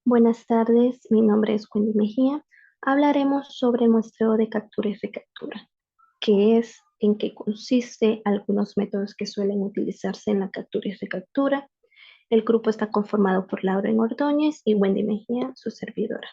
Buenas tardes, mi nombre es Wendy Mejía. Hablaremos sobre el muestreo de captura y recaptura, qué es, en qué consiste, algunos métodos que suelen utilizarse en la captura y recaptura. El grupo está conformado por Lauren Ordóñez y Wendy Mejía, su servidora.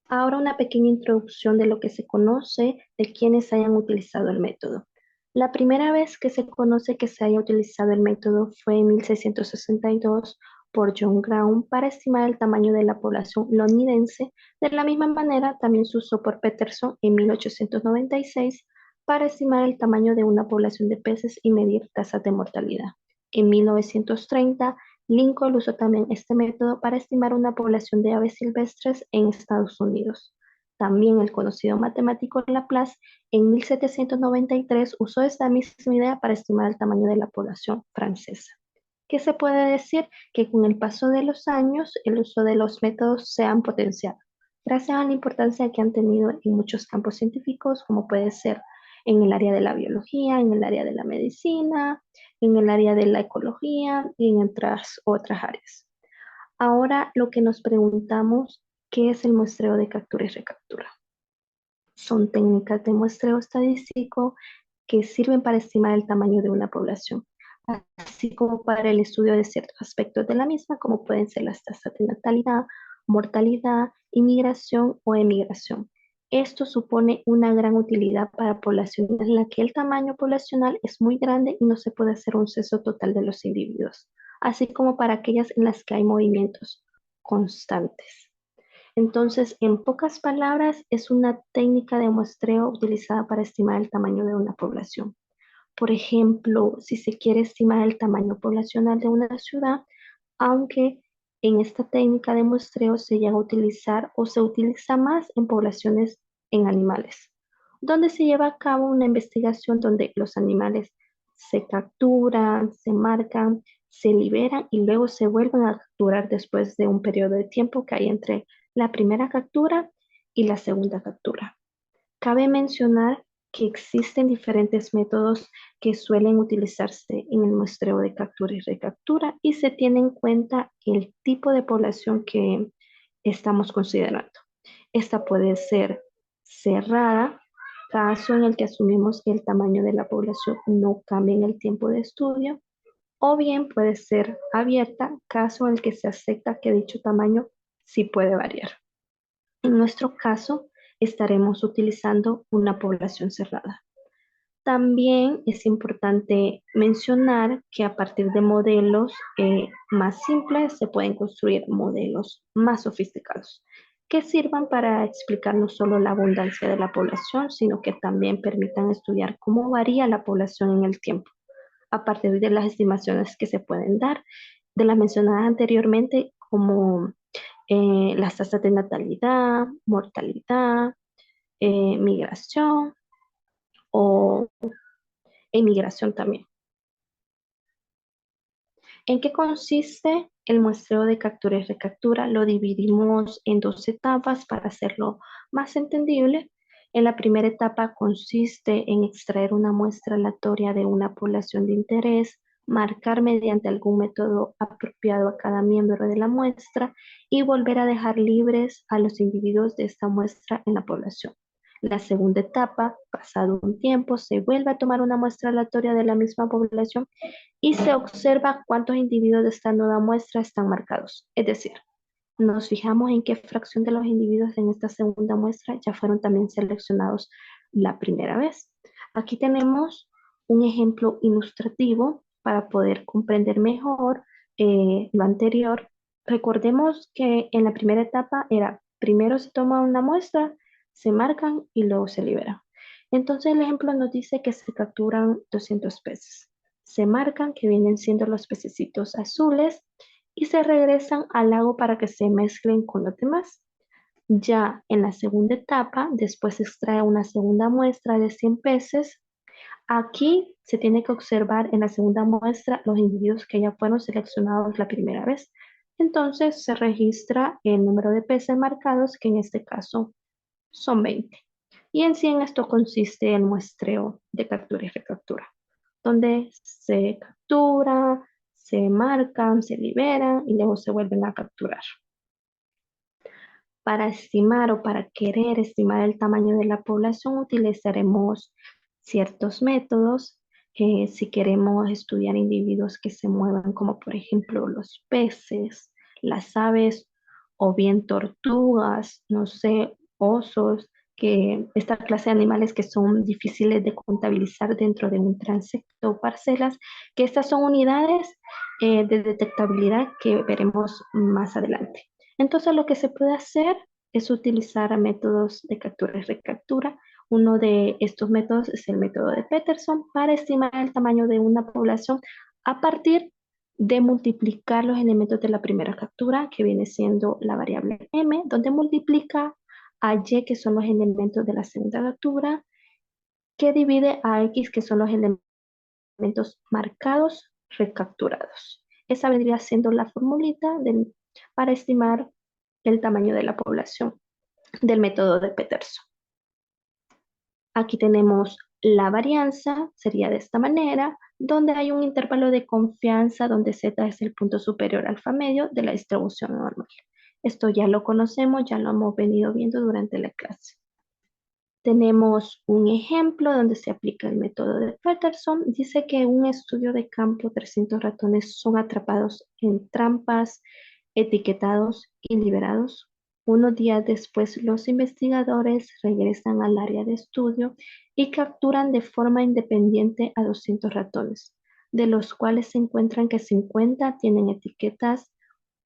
Ahora una pequeña introducción de lo que se conoce de quienes hayan utilizado el método. La primera vez que se conoce que se haya utilizado el método fue en 1662 por John Brown para estimar el tamaño de la población londinense. De la misma manera, también se usó por Peterson en 1896 para estimar el tamaño de una población de peces y medir tasas de mortalidad. En 1930, Lincoln usó también este método para estimar una población de aves silvestres en Estados Unidos. También el conocido matemático Laplace en 1793 usó esta misma idea para estimar el tamaño de la población francesa. ¿Qué se puede decir? Que con el paso de los años el uso de los métodos se han potenciado, gracias a la importancia que han tenido en muchos campos científicos, como puede ser en el área de la biología, en el área de la medicina, en el área de la ecología y en otras áreas. Ahora lo que nos preguntamos, ¿qué es el muestreo de captura y recaptura? Son técnicas de muestreo estadístico que sirven para estimar el tamaño de una población, así como para el estudio de ciertos aspectos de la misma, como pueden ser las tasas de natalidad, mortalidad, inmigración o emigración. Esto supone una gran utilidad para poblaciones en las que el tamaño poblacional es muy grande y no se puede hacer un censo total de los individuos, así como para aquellas en las que hay movimientos constantes. Entonces, en pocas palabras, es una técnica de muestreo utilizada para estimar el tamaño de una población. Por ejemplo, si se quiere estimar el tamaño poblacional de una ciudad, aunque en esta técnica de muestreo se llega a utilizar o se utiliza más en poblaciones en animales, donde se lleva a cabo una investigación donde los animales se capturan, se marcan, se liberan y luego se vuelven a capturar después de un periodo de tiempo que hay entre la primera captura y la segunda captura. Cabe mencionar que existen diferentes métodos que suelen utilizarse en el muestreo de captura y recaptura y se tiene en cuenta el tipo de población que estamos considerando. Esta puede ser cerrada, caso en el que asumimos que el tamaño de la población no cambia en el tiempo de estudio, o bien puede ser abierta, caso en el que se acepta que dicho tamaño sí puede variar. En nuestro caso, estaremos utilizando una población cerrada. También es importante mencionar que a partir de modelos más simples se pueden construir modelos más sofisticados que sirvan para explicar no solo la abundancia de la población, sino que también permitan estudiar cómo varía la población en el tiempo a partir de las estimaciones que se pueden dar, de las mencionadas anteriormente, como las tasas de natalidad, mortalidad, migración o emigración también. ¿En qué consiste el muestreo de captura y recaptura? Lo dividimos en dos etapas para hacerlo más entendible. En la primera etapa consiste en extraer una muestra aleatoria de una población de interés, marcar mediante algún método apropiado a cada miembro de la muestra y volver a dejar libres a los individuos de esta muestra en la población. La segunda etapa, pasado un tiempo, se vuelve a tomar una muestra aleatoria de la misma población y se observa cuántos individuos de esta nueva muestra están marcados. Es decir, nos fijamos en qué fracción de los individuos en esta segunda muestra ya fueron también seleccionados la primera vez. Aquí tenemos un ejemplo ilustrativo para poder comprender mejor lo anterior. Recordemos que en la primera etapa era primero se toma una muestra, se marcan y luego se liberan. Entonces el ejemplo nos dice que se capturan 200 peces. Se marcan que vienen siendo los pececitos azules y se regresan al lago para que se mezclen con los demás. Ya en la segunda etapa, después se extrae una segunda muestra de 100 peces. Aquí se tiene que observar en la segunda muestra los individuos que ya fueron seleccionados la primera vez. Entonces se registra el número de peces marcados, que en este caso son 20. Y en sí en esto consiste el muestreo de captura y recaptura, donde se captura, se marcan, se liberan y luego se vuelven a capturar. Para estimar o para querer estimar el tamaño de la población utilizaremos ciertos métodos. Si queremos estudiar individuos que se muevan, como por ejemplo los peces, las aves o bien tortugas, no sé, osos, que esta clase de animales que son difíciles de contabilizar dentro de un transecto o parcelas, que estas son unidades de detectabilidad que veremos más adelante. Entonces, lo que se puede hacer es utilizar métodos de captura y recaptura. Uno de estos métodos es el método de Peterson para estimar el tamaño de una población a partir de multiplicar los elementos de la primera captura, que viene siendo la variable m, donde multiplica a y, que son los elementos de la segunda captura, que divide a x, que son los elementos marcados recapturados. Esa vendría siendo la formulita para estimar el tamaño de la población del método de Peterson. Aquí tenemos la varianza, sería de esta manera, donde hay un intervalo de confianza donde z es el punto superior alfa medio de la distribución normal. Esto ya lo conocemos, ya lo hemos venido viendo durante la clase. Tenemos un ejemplo donde se aplica el método de Peterson. Dice que en un estudio de campo, 300 ratones son atrapados en trampas, etiquetados y liberados. Unos días después, los investigadores regresan al área de estudio y capturan de forma independiente a 200 ratones, de los cuales se encuentran que 50 tienen etiquetas,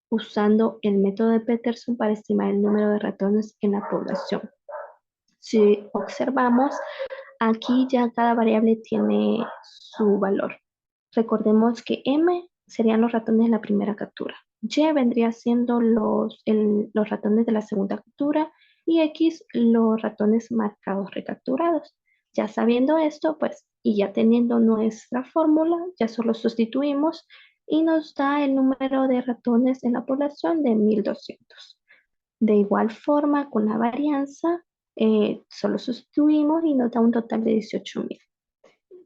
usando el método de Peterson para estimar el número de ratones en la población. Si observamos, aquí ya cada variable tiene su valor. Recordemos que M serían los ratones de la primera captura. Y vendría siendo los ratones de la segunda captura y X los ratones marcados recapturados. Ya sabiendo esto, pues, y ya teniendo nuestra fórmula, ya solo sustituimos y nos da el número de ratones en la población de 1200. De igual forma, con la varianza, solo sustituimos y nos da un total de 18.000.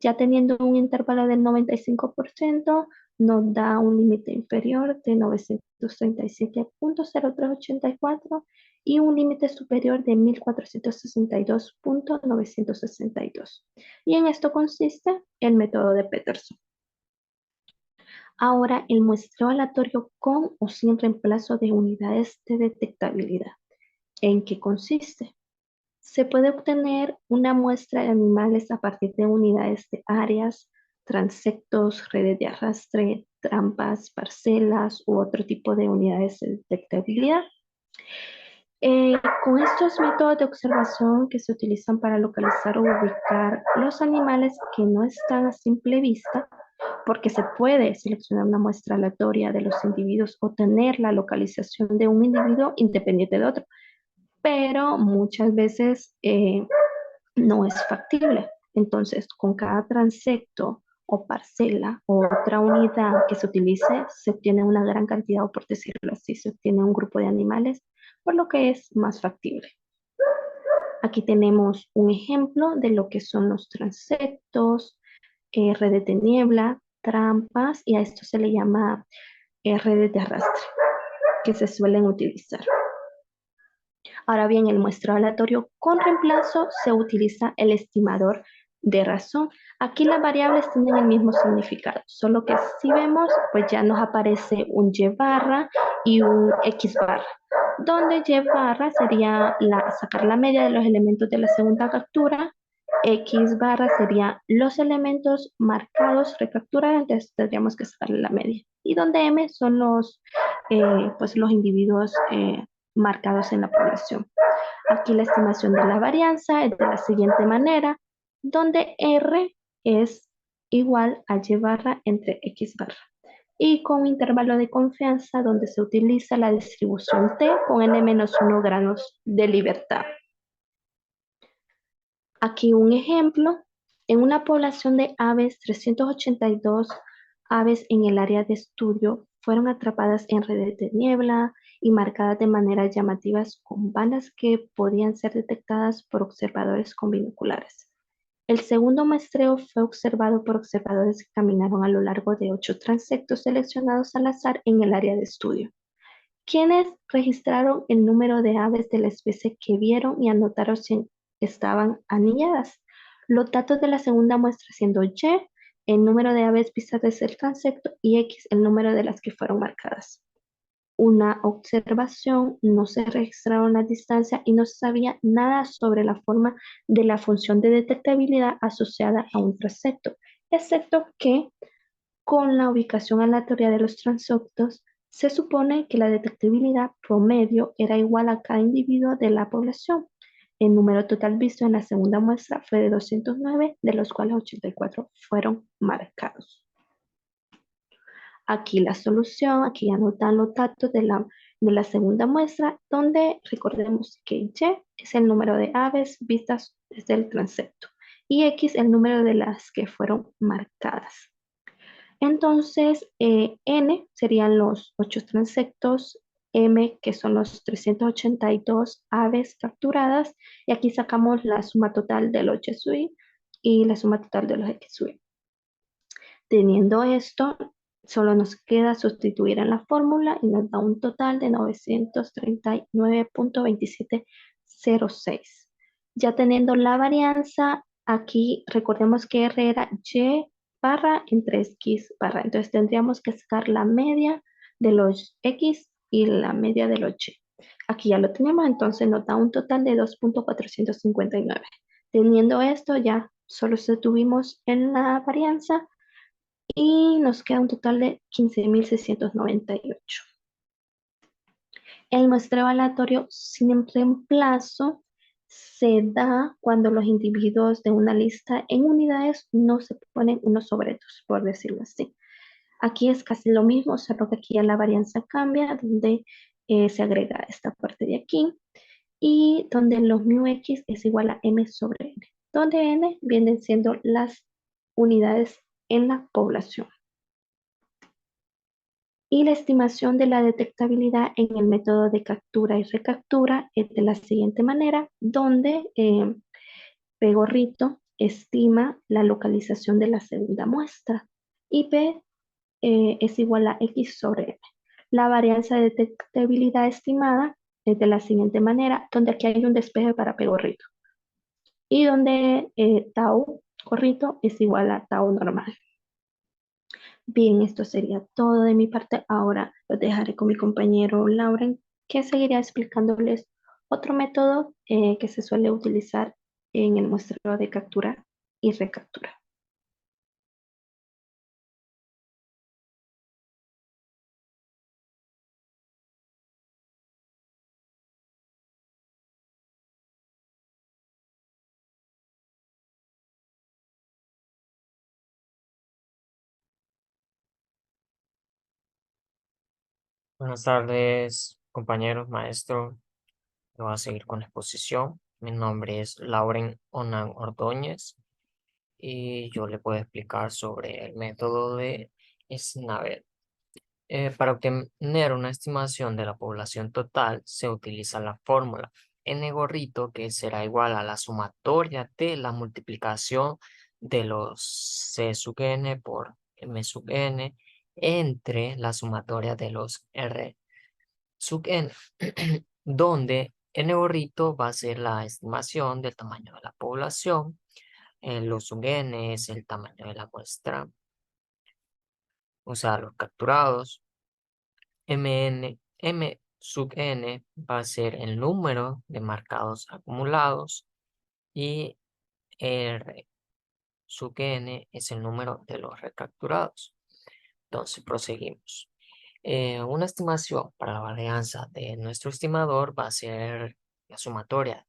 Ya teniendo un intervalo del 95%, nos da un límite inferior de 937.0384 y un límite superior de 1462.962. Y en esto consiste el método de Peterson. Ahora, el muestreo aleatorio con o sin reemplazo de unidades de detectabilidad. ¿En qué consiste? Se puede obtener una muestra de animales a partir de unidades de áreas, transectos, redes de arrastre, trampas, parcelas u otro tipo de unidades de detectabilidad. Con estos métodos de observación que se utilizan para localizar o ubicar los animales que no están a simple vista, porque se puede seleccionar una muestra aleatoria de los individuos o tener la localización de un individuo independiente de otro, pero muchas veces no es factible. Entonces, con cada transecto o parcela o otra unidad que se utilice, se obtiene una gran cantidad, o por decirlo así, se obtiene un grupo de animales, por lo que es más factible. Aquí tenemos un ejemplo de lo que son los transectos, redes de niebla, trampas, y a esto se le llama redes de arrastre, que se suelen utilizar. Ahora bien, el muestreo aleatorio con reemplazo se utiliza el estimador de razón. Aquí las variables tienen el mismo significado, solo que si vemos, pues ya nos aparece un y barra y un x barra, donde y barra sería sacar la media de los elementos de la segunda captura, x barra sería los elementos marcados recapturados, entonces tendríamos que sacarle la media. Y donde m son pues los individuos marcados en la población. Aquí la estimación de la varianza es de la siguiente manera, donde R es igual a Y barra entre X barra. Y con intervalo de confianza donde se utiliza la distribución T con N-1 grados de libertad. Aquí un ejemplo. En una población de aves, 382 aves en el área de estudio fueron atrapadas en redes de niebla y marcadas de manera llamativas con bandas que podían ser detectadas por observadores con binoculares. El segundo muestreo fue observado por observadores que caminaron a lo largo de 8 transectos seleccionados al azar en el área de estudio. quienes registraron el número de aves de la especie que vieron y anotaron si estaban anilladas. Los datos de la segunda muestra siendo Y, el número de aves vistas desde el transecto, y X, el número de las que fueron marcadas. Una observación, no se registraron las distancias y no se sabía nada sobre la forma de la función de detectabilidad asociada a un transecto, excepto que con la ubicación aleatoria de los transectos, se supone que la detectabilidad promedio era igual a cada individuo de la población. El número total visto en la segunda muestra fue de 209, de los cuales 84 fueron marcados. Aquí la solución, aquí anotan los datos de la segunda muestra, donde recordemos que Y es el número de aves vistas desde el transepto y X el número de las que fueron marcadas. Entonces, N serían los 8 transectos, M que son los 382 aves capturadas, y aquí sacamos la suma total de los Y y la suma total de los XY. Teniendo esto, solo nos queda sustituir en la fórmula y nos da un total de 939.2706. Ya teniendo la varianza, aquí recordemos que R era Y barra entre X barra. Entonces tendríamos que sacar la media de los X y la media de los Y. Aquí ya lo tenemos, entonces nos da un total de 2.459. Teniendo esto, ya solo tuvimos en la varianza y nos queda un total de 15.698. El muestreo aleatorio sin reemplazo se da cuando los individuos de una lista en unidades no se ponen unos sobre otros, por decirlo así. Aquí es casi lo mismo, solo que aquí ya la varianza cambia, donde se agrega esta parte de aquí y donde los μx es igual a m sobre n, donde n vienen siendo las unidades en la población. Y la estimación de la detectabilidad en el método de captura y recaptura es de la siguiente manera, donde P estima la localización de la segunda muestra y P es igual a X sobre M. La varianza de detectabilidad estimada es de la siguiente manera, donde aquí hay un despeje para P y donde tau gorrito es igual a tau normal. Bien, esto sería todo de mi parte. Ahora lo dejaré con mi compañero Lauren, que seguirá explicándoles otro método que se suele utilizar en el muestreo de captura y recaptura. Buenas tardes, compañeros, maestro. Yo voy a seguir con la exposición. Mi nombre es Lauren Onan Ordóñez y yo le puedo explicar sobre el método de Snavel. Para obtener una estimación de la población total, se utiliza la fórmula n gorrito, que será igual a la sumatoria de la multiplicación de los c sub n por m sub n entre la sumatoria de los r sub n, donde n gorrito va a ser la estimación del tamaño de la población, los sub n es el tamaño de la muestra, o sea, los capturados, m sub n va a ser el número de marcados acumulados y r sub n es el número de los recapturados. Entonces, proseguimos. Una estimación para la varianza de nuestro estimador va a ser la sumatoria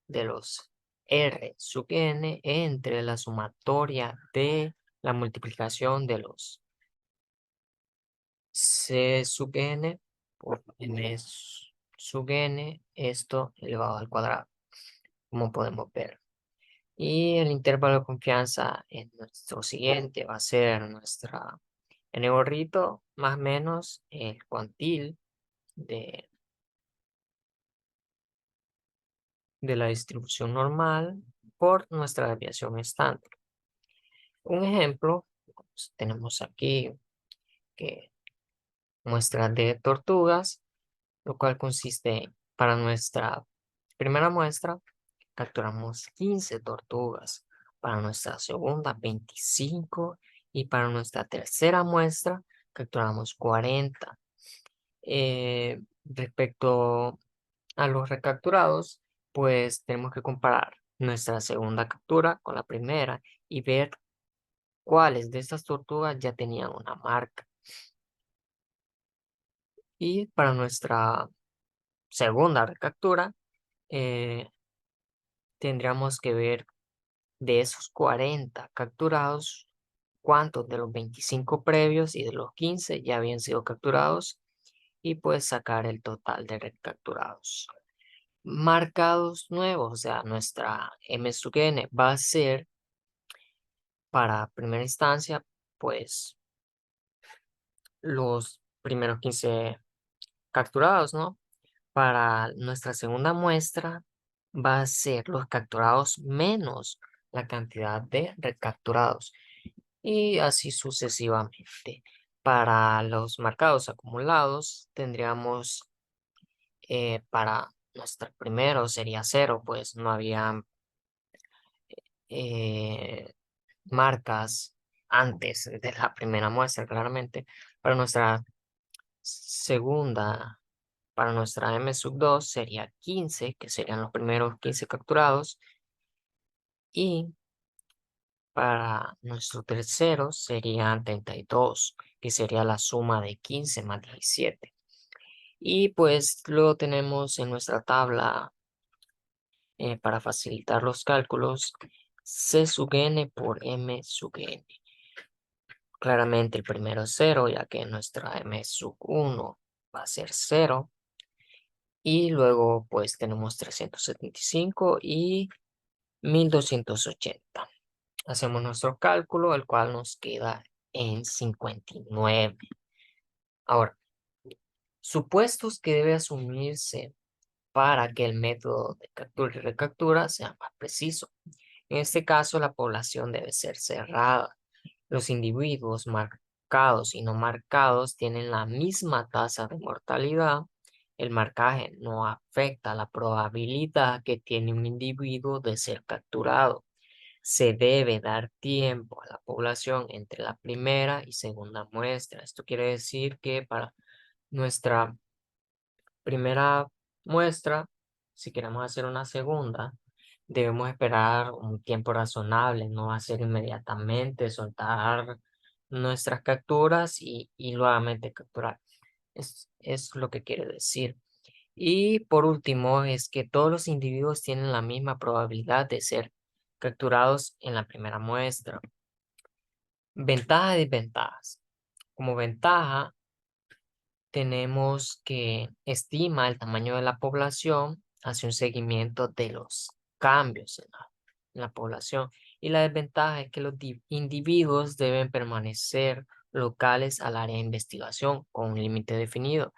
de los R sub n entre la sumatoria de la multiplicación de los C sub n por M sub n, esto elevado al cuadrado, como podemos ver. Y el intervalo de confianza en nuestro siguiente va a ser nuestra n gorrito más o menos el cuantil de la distribución normal por nuestra desviación estándar. Un ejemplo, pues, tenemos aquí que muestras de tortugas lo cual consiste para nuestra primera muestra, capturamos 15 tortugas, para nuestra segunda 25 y para nuestra tercera muestra capturamos 40. Respecto a los recapturados, pues tenemos que comparar nuestra segunda captura con la primera y ver cuáles de estas tortugas ya tenían una marca. Y para nuestra segunda recaptura, eh, tendríamos que ver de esos 40 capturados, cuántos de los 25 previos y de los 15 ya habían sido capturados y pues sacar el total de recapturados. Marcados nuevos, o sea, nuestra MSUGN va a ser para primera instancia, pues los primeros 15 capturados, ¿no? Para nuestra segunda muestra va a ser los capturados menos la cantidad de recapturados y así sucesivamente. Para los marcados acumulados tendríamos para nuestro primero sería cero, pues no había eh, marcas antes de la primera muestra, claramente. Para nuestra segunda, para nuestra M sub 2 sería 15, que serían los primeros 15 capturados. Y para nuestro tercero serían 32, que sería la suma de 15 más 17. Y pues luego tenemos en nuestra tabla, para facilitar los cálculos, C sub n por M sub n. Claramente el primero es 0, ya que nuestra M sub 1 va a ser 0. Y luego pues tenemos 375 y 1280. Hacemos nuestro cálculo, el cual nos queda en 59. Ahora, supuestos que debe asumirse para que el método de captura y recaptura sea más preciso. En este caso, la población debe ser cerrada. Los individuos marcados y no marcados tienen la misma tasa de mortalidad. El marcaje no afecta la probabilidad que tiene un individuo de ser capturado. Se debe dar tiempo a la población entre la primera y segunda muestra. Esto quiere decir que para nuestra primera muestra, si queremos hacer una segunda, debemos esperar un tiempo razonable, no hacer inmediatamente, soltar nuestras capturas y nuevamente capturar. Es lo que quiere decir. Y por último, es que todos los individuos tienen la misma probabilidad de ser capturados en la primera muestra. Ventajas y desventajas. Como ventaja, tenemos que estima el tamaño de la población, hace un seguimiento de los cambios en la población. Y la desventaja es que los individuos deben permanecer locales al área de investigación con un límite definido.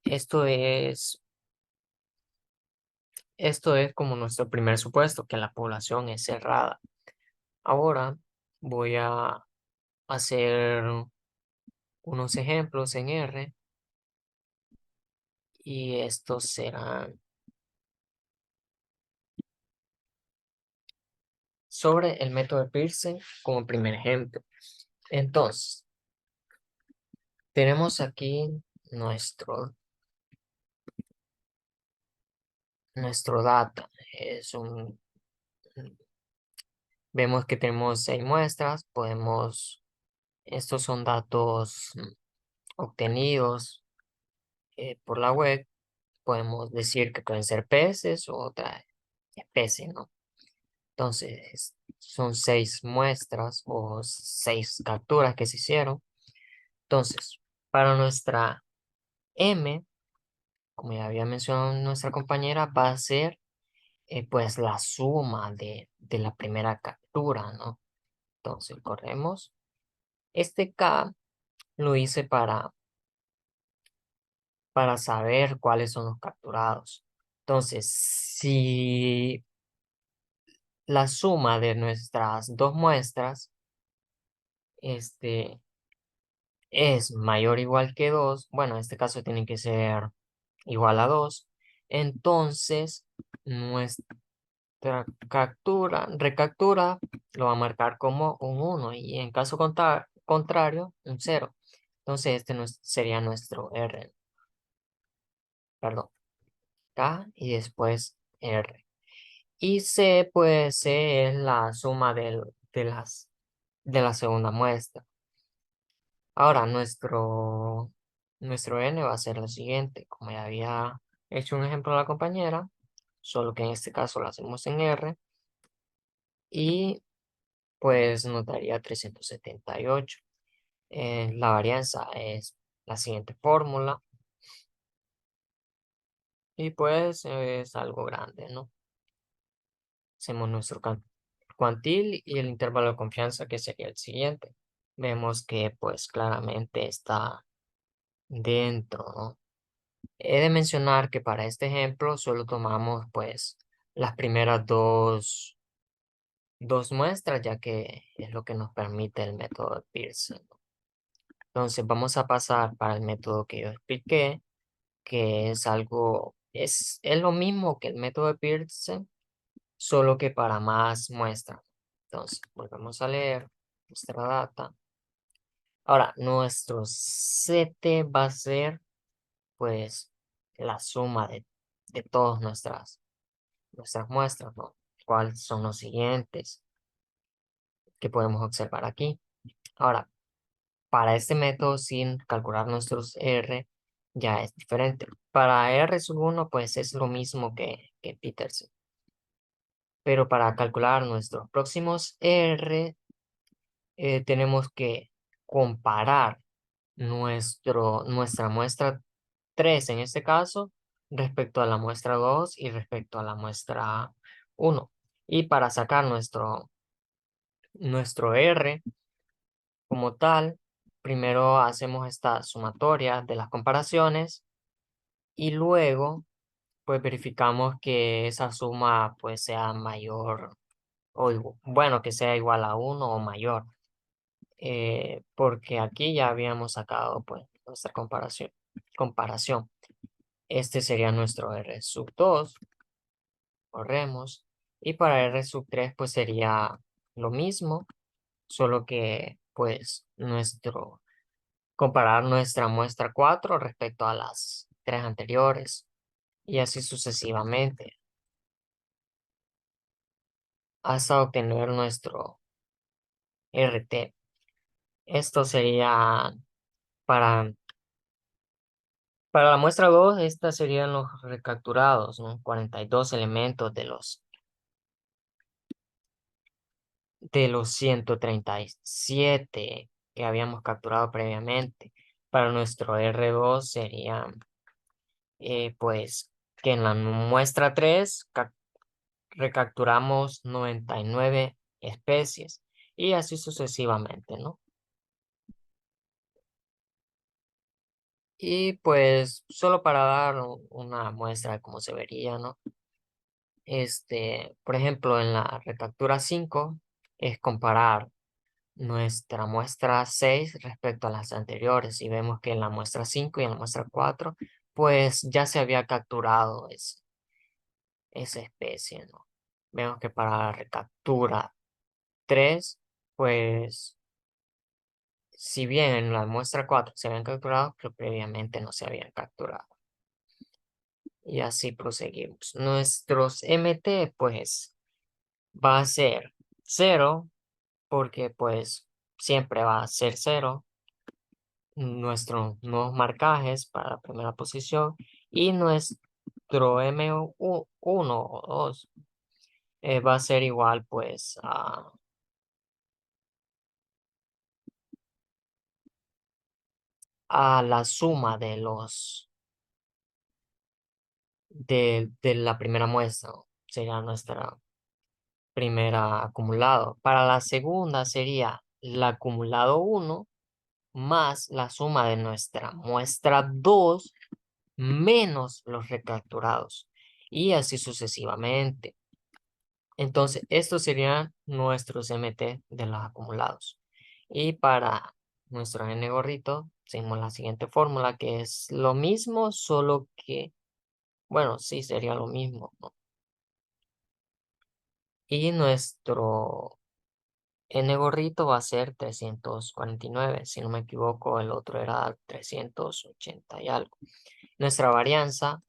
Esto es, esto es como nuestro primer supuesto, que la población es cerrada. Ahora voy a hacer unos ejemplos en R y estos serán sobre el método de Pearson como primer ejemplo. Entonces, tenemos aquí nuestro, nuestro data. Vemos que tenemos 6 muestras. Estos son datos obtenidos por la web. Podemos decir que pueden ser peces o otra especie, ¿no? Entonces, son 6 muestras o 6 capturas que se hicieron. Entonces, para nuestra M, como ya había mencionado nuestra compañera, va a ser pues la suma de la primera captura, ¿no? Entonces, corremos. Este K lo hice para saber cuáles son los capturados. Entonces, si la suma de nuestras dos muestras este, es mayor o igual que 2, bueno, en este caso tiene que ser igual a 2, entonces nuestra recaptura lo va a marcar como un 1 y en caso contrario, un 0. Entonces este sería nuestro R, perdón, K y después R. Y C, pues C es la suma de la segunda muestra. Ahora nuestro N va a ser lo siguiente, como ya había hecho un ejemplo a la compañera, solo que en este caso lo hacemos en R y pues nos daría 378. La varianza es la siguiente fórmula y pues es algo grande, ¿no? Hacemos nuestro cuantil y el intervalo de confianza que sería el siguiente. Vemos que pues claramente está dentro, ¿no? He de mencionar que para este ejemplo solo tomamos pues las primeras dos muestras, ya que es lo que nos permite el método de Pearson. Entonces vamos a pasar para el método que yo expliqué, que es es lo mismo que el método de Pearson, solo que para más muestras. Entonces volvemos a leer nuestra data. Ahora, nuestro CT va a ser pues la suma de todas nuestras muestras, ¿no? ¿Cuáles son los siguientes que podemos observar aquí? Ahora, para este método, sin calcular nuestros R, ya es diferente. Para R sub 1, pues es lo mismo que Peterson. Pero para calcular nuestros próximos R, tenemos que comparar nuestra muestra 3 en este caso respecto a la muestra 2 y respecto a la muestra 1. Y para sacar nuestro R como tal, primero hacemos esta sumatoria de las comparaciones y luego pues verificamos que esa suma pues sea mayor o bueno, que sea igual a 1 o mayor. Porque aquí ya habíamos sacado pues nuestra comparación. Este sería nuestro R sub 2, corremos, y para R sub 3 pues sería lo mismo, solo que pues comparar nuestra muestra 4 respecto a las 3 anteriores, y así sucesivamente, hasta obtener nuestro RT. Esto sería para Para la muestra 2, estas serían los recapturados, ¿no? 42 elementos de los 137 que habíamos capturado previamente. Para nuestro R2 serían, pues, que en la muestra 3 recapturamos 99 especies y así sucesivamente, ¿no? Y pues, solo para dar una muestra de cómo se vería, ¿no? Por ejemplo, en la recaptura 5 es comparar nuestra muestra 6 respecto a las anteriores y vemos que en la muestra 5 y en la muestra 4 pues ya se había capturado esa especie, ¿no? Vemos que para la recaptura 3 pues si bien en la muestra 4 se habían capturado, pero previamente no se habían capturado. Y así proseguimos. Nuestros MT pues va a ser 0 porque pues siempre va a ser 0 nuestros nuevos marcajes para la primera posición y nuestro M1 o 2 va a ser igual pues a la suma de la primera muestra, ¿no? Sería nuestra primera acumulado. Para la segunda sería el acumulado 1 más la suma de nuestra muestra 2 menos los recapturados y así sucesivamente. Entonces, estos serían nuestros MT de los acumulados. Y para nuestro N gorrito seguimos la siguiente fórmula que es lo mismo, solo que, bueno, sí sería lo mismo, ¿no? Y nuestro N gorrito va a ser 349. Si no me equivoco, el otro era 380 y algo. Nuestra varianza,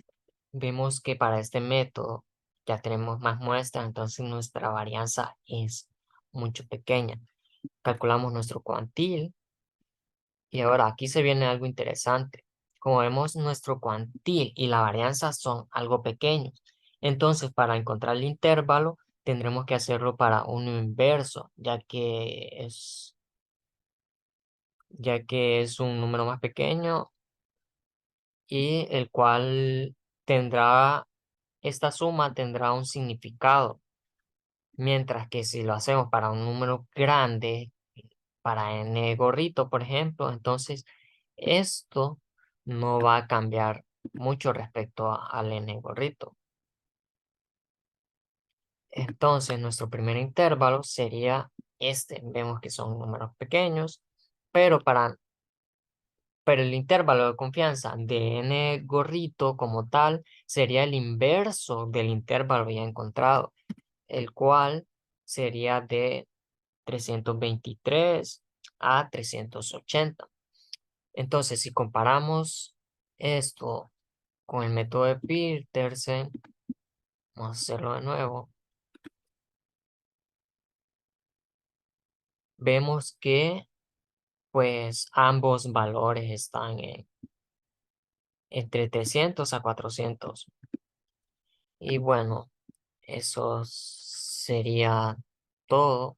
vemos que para este método ya tenemos más muestras, entonces nuestra varianza es mucho pequeña. Calculamos nuestro cuantil y ahora aquí se viene algo interesante. Como vemos, nuestro cuantil y la varianza son algo pequeños. Entonces, para encontrar el intervalo, tendremos que hacerlo para uno inverso, ya que es un número más pequeño y el cual tendrá, esta suma tendrá un significado. Mientras que si lo hacemos para un número grande, para n gorrito, por ejemplo, entonces esto no va a cambiar mucho respecto al n gorrito. Entonces nuestro primer intervalo sería este. Vemos que son números pequeños, pero pero el intervalo de confianza de n gorrito como tal sería el inverso del intervalo ya encontrado, el cual sería de 323 a 380. Entonces, si comparamos esto con el método de Petersen, vamos a hacerlo de nuevo, vemos que pues ambos valores están entre 300 a 400. Y bueno, eso sería todo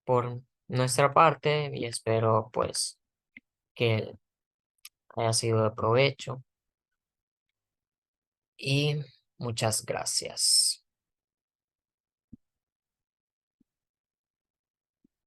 por nuestra parte y espero pues que haya sido de provecho y muchas gracias.